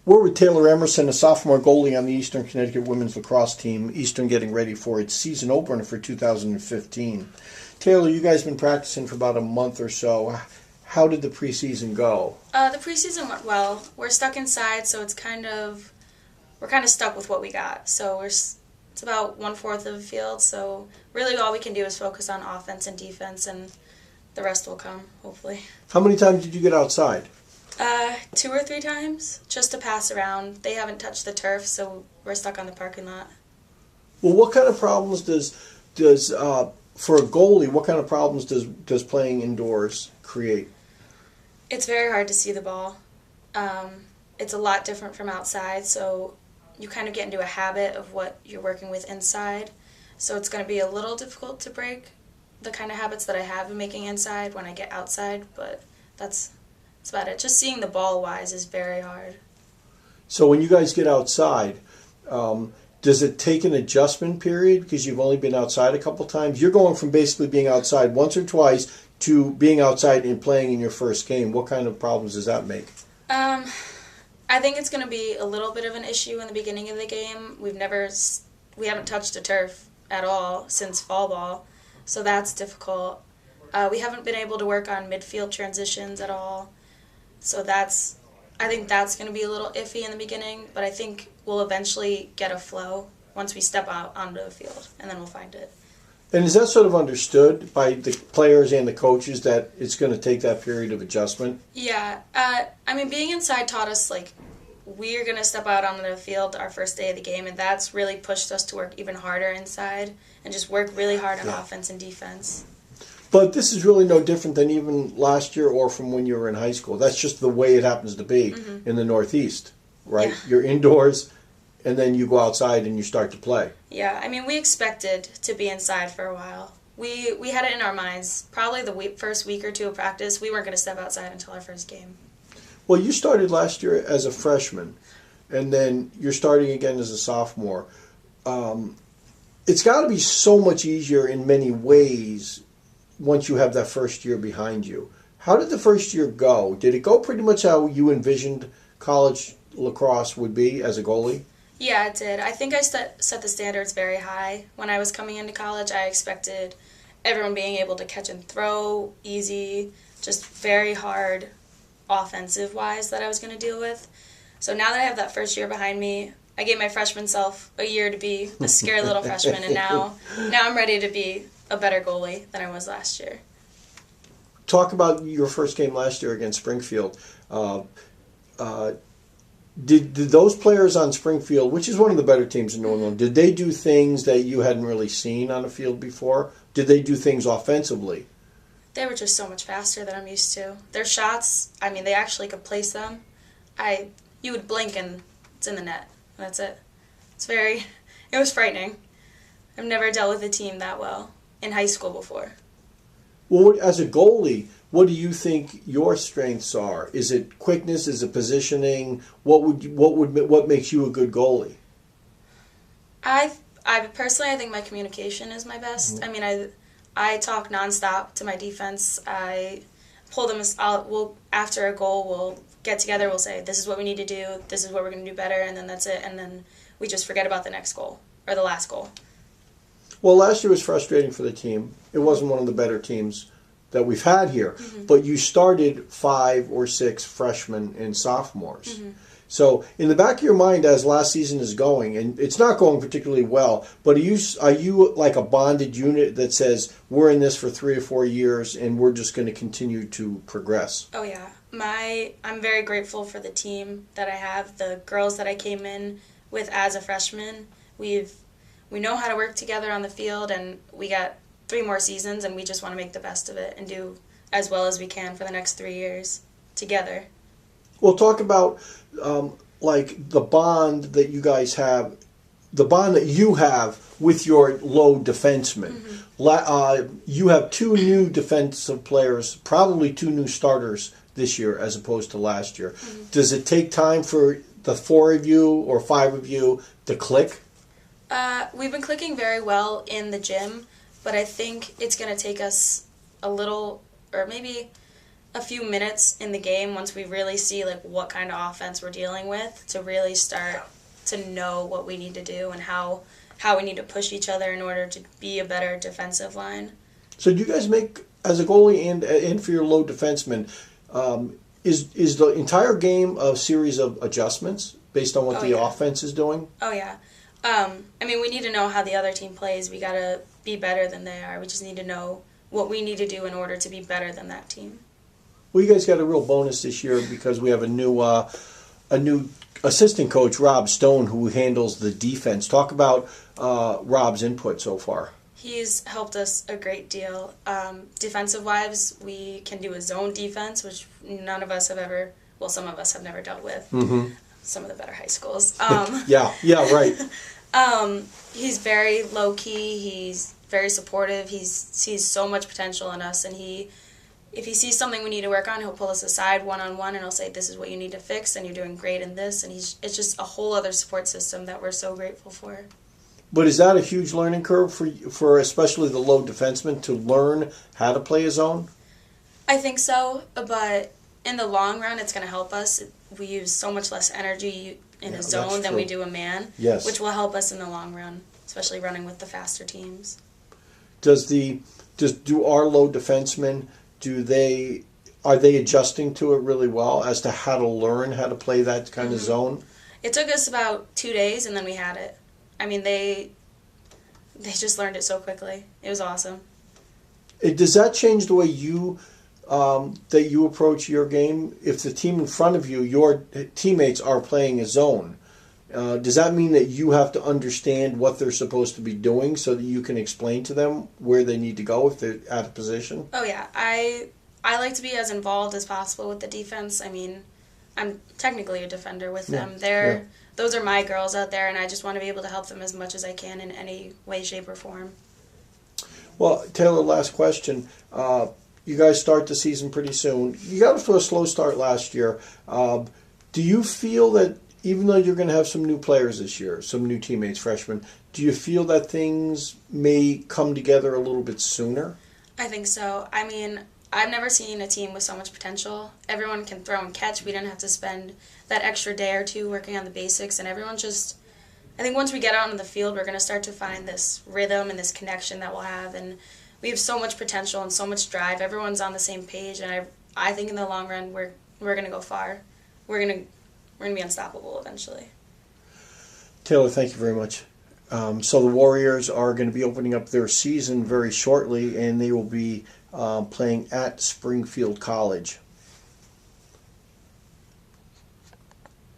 We're with Taylor Emmerson, a sophomore goalie on the Eastern Connecticut women's lacrosse team. Eastern getting ready for its season opener for 2015. Taylor, you guys have been practicing for about a month or so. How did the preseason go? The preseason went well. We're stuck inside, so we're kind of stuck with what we got. So it's about 1/4 of the field. So really, all we can do is focus on offense and defense, and the rest will come, hopefully. How many times did you get outside? 2 or 3 times, just to pass around. They haven't touched the turf, so we're stuck on the parking lot. Well, what kind of problems does for a goalie? What kind of problems does playing indoors create? It's very hard to see the ball. It's a lot different from outside, so you kind of get into a habit of what you're working with inside. So it's going to be a little difficult to break the kind of habits that I have in making inside when I get outside, but that's about it. Just seeing the ball-wise is very hard. So when you guys get outside, does it take an adjustment period because you've only been outside a couple times? You're going from basically being outside once or twice to being outside and playing in your first game. What kind of problems does that make? I think it's going to be a little bit of an issue in the beginning of the game. We haven't touched a turf at all since fall ball, so that's difficult. We haven't been able to work on midfield transitions at all. So I think that's going to be a little iffy in the beginning, but I think we'll eventually get a flow once we step out onto the field, and then we'll find it. And is that sort of understood by the players and the coaches that it's going to take that period of adjustment? Yeah. Being inside taught us, we're going to step out onto the field our first day of the game, and that's really pushed us to work even harder inside and just work really hard on offense and defense. But this is really no different than even last year or from when you were in high school. That's just the way it happens to be in the Northeast, right? Yeah. You're indoors, and then you go outside and you start to play. Yeah, we expected to be inside for a while. We had it in our minds. Probably the first week or two of practice, we weren't going to step outside until our first game. Well, you started last year as a freshman, and then you're starting again as a sophomore. It's got to be so much easier in many ways once you have that first year behind you. How did the first year go? Did it go pretty much how you envisioned college lacrosse would be as a goalie? Yeah, it did. I think I set the standards very high. When I was coming into college, I expected everyone being able to catch and throw, easy, just very hard offensive-wise that I was going to deal with. So now that I have that first year behind me, I gave my freshman self a year to be a scary little freshman, and now I'm ready to be a better goalie than I was last year. Talk about your first game last year against Springfield. Did those players on Springfield, which is one of the better teams in New England, did they do things that you hadn't really seen on the field before? Did they do things offensively? They were just so much faster than I'm used to. Their shots, they actually could place them. You would blink and it's in the net. That's it. It was frightening. I've never dealt with a team that well in high school before. Well, as a goalie, what do you think your strengths are? Is it quickness? Is it positioning? What makes you a good goalie? I personally, I think my communication is my best. I talk nonstop to my defense. I pull them out. After a goal, we'll get together. We'll say, "This is what we need to do. This is what we're going to do better," and then that's it. And then we just forget about the next goal or the last goal. Well, last year was frustrating for the team. It wasn't one of the better teams that we've had here. But you started 5 or 6 freshmen and sophomores. So in the back of your mind as last season is going, and it's not going particularly well, but are you like a bonded unit that says, we're in this for 3 or 4 years and we're just going to continue to progress? Oh, yeah. I'm very grateful for the team that I have, the girls that I came in with as a freshman. We know how to work together on the field, and we got 3 more seasons, and we just want to make the best of it and do as well as we can for the next 3 years together. Well, talk about the bond that you guys have, the bond that you have with your low defensemen. You have 2 new defensive players, probably 2 new starters this year as opposed to last year. Does it take time for the 4 of you or 5 of you to click? We've been clicking very well in the gym, but I think it's going to take us a little, or maybe a few minutes in the game once we really see like what kind of offense we're dealing with to really start to know what we need to do and how we need to push each other in order to be a better defensive line. So do you guys make, as a goalie and for your low defenseman, is the entire game a series of adjustments based on what the offense is doing? Oh, yeah. I mean, we need to know how the other team plays. We got to be better than they are. We just need to know what we need to do in order to be better than that team. Well, you guys got a real bonus this year because we have a new assistant coach, Rob Stone, who handles the defense. Talk about Rob's input so far. He's helped us a great deal. Defensive-wise, we can do a zone defense, which none of us have ever, well, some of us have never dealt with. Mm-hmm. Some of the better high schools. Yeah, right. He's very low-key. He's very supportive. He sees so much potential in us, and if he sees something we need to work on, he'll pull us aside one-on-one, and he'll say, this is what you need to fix, and you're doing great in this. And it's just a whole other support system that we're so grateful for. But is that a huge learning curve for especially the low defenseman to learn how to play a zone? I think so, but in the long run, it's going to help us. We use so much less energy in a zone than we do a man, which will help us in the long run, especially running with the faster teams. Do our low defensemen, are they adjusting to it really well as to how to learn how to play that kind of zone? It took us about 2 days, and then we had it. I mean, they just learned it so quickly. It was awesome. Does that change the way that you approach your game? If the team in front of you, your teammates, are playing a zone, does that mean that you have to understand what they're supposed to be doing so that you can explain to them where they need to go if they're out of position? Oh, yeah. I like to be as involved as possible with the defense. I mean, I'm technically a defender with them. Those are my girls out there, and I just want to be able to help them as much as I can in any way, shape, or form. Well, Taylor, last question. You guys start the season pretty soon. You got off to a slow start last year. Do you feel that even though you're going to have some new players this year, some new teammates, freshmen, do you feel that things may come together a little bit sooner? I think so. I mean, I've never seen a team with so much potential. Everyone can throw and catch. We didn't have to spend that extra day or two working on the basics, and everyone just, I think once we get out on the field, we're going to start to find this rhythm and this connection that we'll have, and we have so much potential and so much drive. Everyone's on the same page, and I think in the long run we're going to go far. We're going to be unstoppable eventually. Taylor, thank you very much. So the Warriors are going to be opening up their season very shortly, and they will be playing at Springfield College.